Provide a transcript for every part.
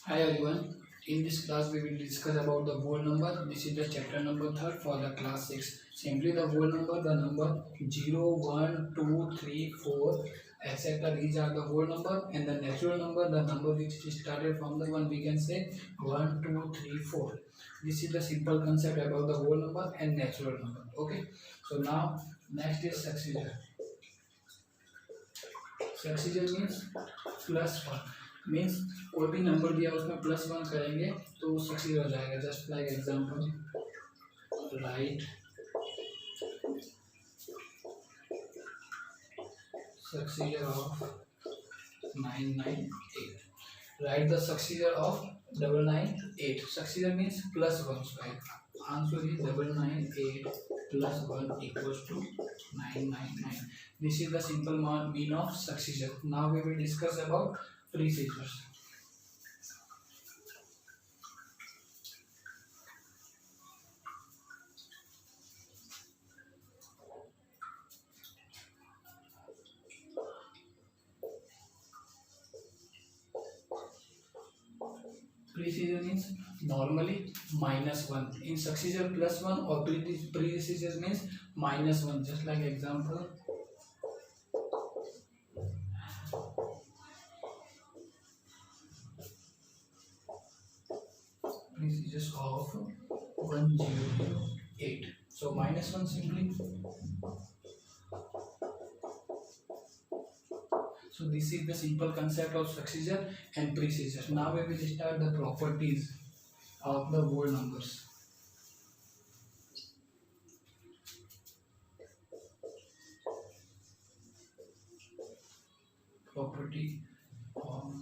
Hi everyone. In this class we will discuss about the whole number. This is the chapter number 3 for the class 6. Simply the whole number, the number 0, 1, 2, 3, 4, etc. These are the whole number, and the natural number, the number which is started from the one, we can say 1, 2, 3, 4. This is the simple concept about the whole number and natural number. Okay. So now next is successor. Successor means plus one means कोई भी number दिया उसमें plus one करेंगे तो वो succeed हो जाएगा. Just like example right successor of 998. Right the successor of 998. Successor means plus one. Right answer is 998 plus 1 equals to 999. This is the simple mean of successor. Now we will discuss about predecessors. Predecessor means normally -1. In successor +1 or predecessor means -1. Just like example predecessors of 1008. So -1 simply. So this is the simple concept of successor and predecessor. Now we will start the properties of the whole numbers. Property of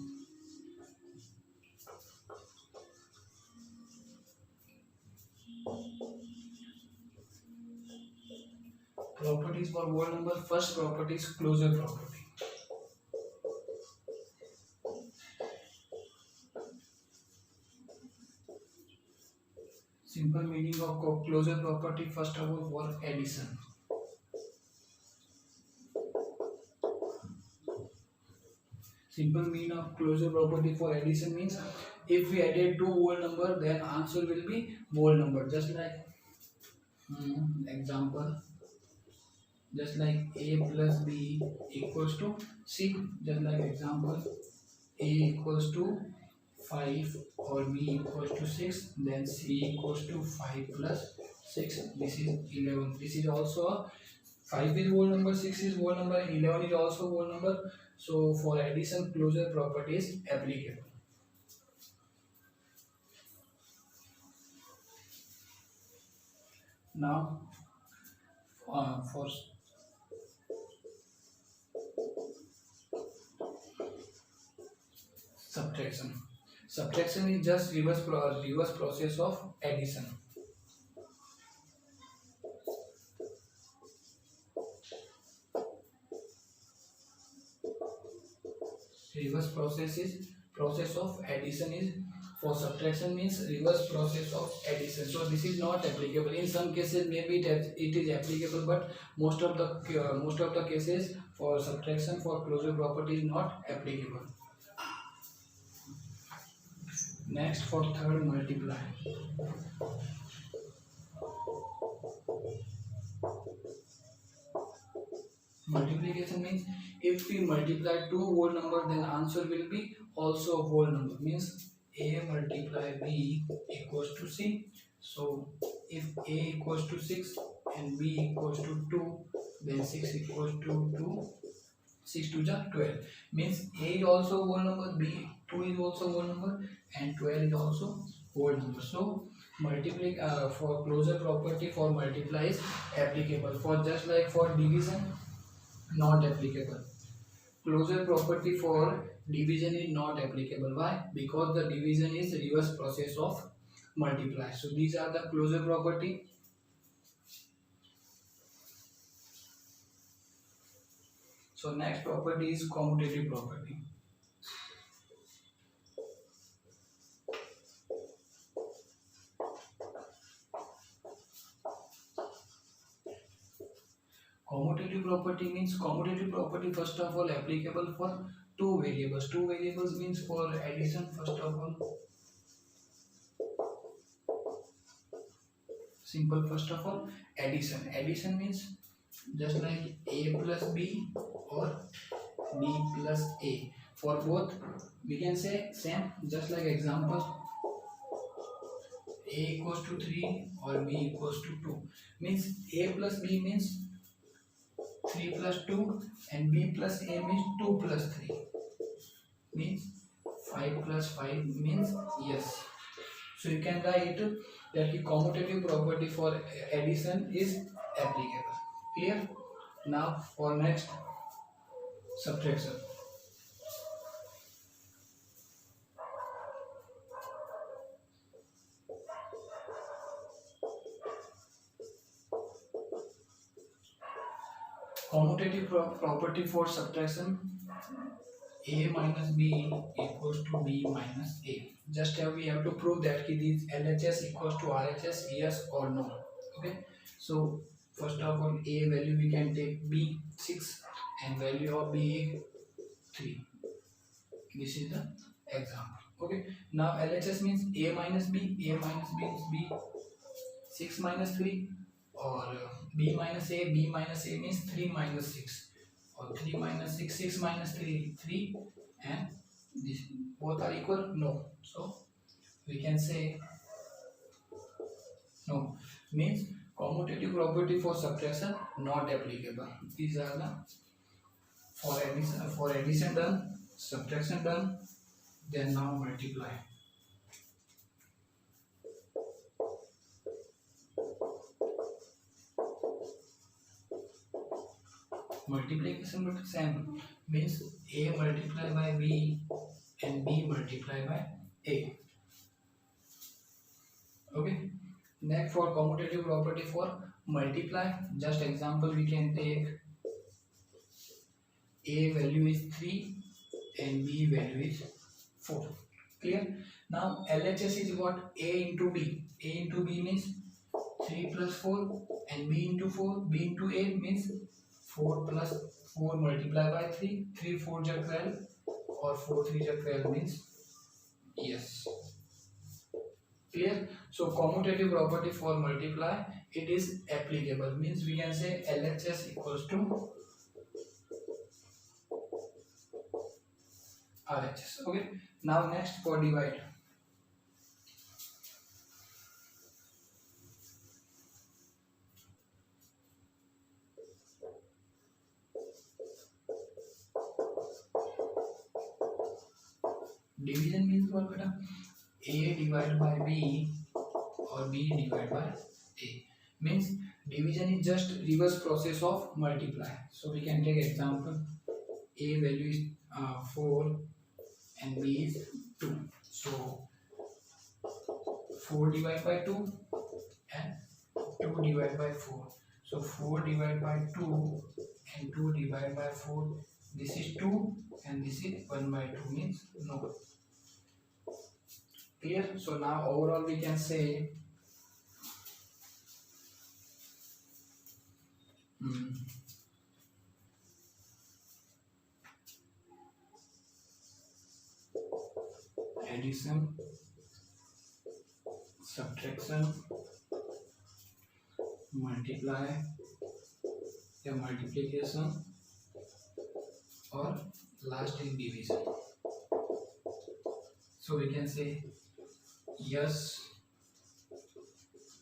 properties for whole number. First property is closure property. Simple meaning of closure property, first of all, for addition. Simple meaning of closure property for addition means if we added two whole number, then answer will be whole number. Just like example, just like a plus b equals to c. Just like example, a equals to 5 or b equals to 6, then c equals to 5 plus 6. This is 11. This is also a 5 is whole number, 6 is whole number, 11 is also whole number. So for addition, closure property is applicable. Now for subtraction. Subtraction is just reverse process of addition. Reverse process of addition is for subtraction means reverse process of addition. So this is not applicable. In some cases maybe it is applicable, but most of the cases for subtraction for closure property is not applicable. Next, for third, multiply. Multiplication means if we multiply two whole number, then answer will be also a whole number. Means a multiply b equals to c. So if a equals to 6 and b equals to 2, then 6 equals to 2. 6 to the 12 means a is also whole number, b 2 is also whole number, and 12 is also whole number. So multiply for closure property for multiply is applicable. For just like for division, not applicable. Closure property for division is not applicable. Why? Because the division is reverse process of multiply. So these are the closure property. So next property is commutative property. Commutative property means commutative property first of all applicable for two variables. Two variables means for addition, first of all, simple, first of all, addition. Addition means just like a plus b or b plus a. For both, we can say same, just like example, a equals to 3 or b equals to 2. Means a plus b means 3 plus 2 and b plus a means 2 plus 3. Means 5 plus 5 means yes. So you can write that the commutative property for addition is applicable. Clear? Now for next, subtraction. Commutative property for subtraction, a minus b equals to b minus a. Just we have to prove that these LHS equals to RHS, yes or no. Okay. So first of all, a value we can take b 6 and value of b 3. This is the example. Okay. Now LHS means a minus b is b 6 minus 3, or b minus a means 3 minus 6, or 3 minus 6, 6 minus 3, 3, and this both are equal? No. So we can say no. Means commutative property for subtraction not applicable. These are the for addition done, subtraction done, then now multiply. Multiplication but same, means a multiplied by b and b multiplied by a. Okay. Next, for commutative property for multiply, just example we can take a value is 3 and b value is 4. Clear? Now LHS is what? A into b. A into b means 3 plus 4 and b into 4. B into a means 4 plus 4 multiplied by 3. 3 4 ja 12 or 4 3 ja 12 means yes. Clear? So commutative property for multiply, it is applicable. Means we can say LHS equals to RHS. Okay. Now next, for divide. Division means what beta? A divided by b or b divided by a. Means division is just reverse process of multiply. So we can take example, a value is 4 and b is 2. So 4 divided by 2 and 2 divided by 4. So 4 divided by 2 and 2 divided by 4. This is 2 and this is 1 by 2 means no. Clear? So now overall we can say addition, subtraction, multiply या multiplication, or last is division. So we can say yes,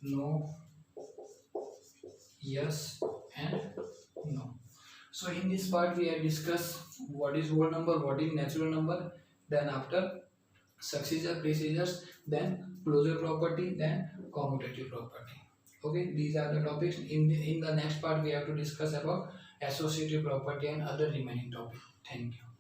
no, yes and no. So in this part we have discussed what is whole number, what is natural number, then after successor procedures, then closure property, then commutative property. Okay, these are the topics. In the next part we have to discuss about associative property and other remaining topics. Thank you.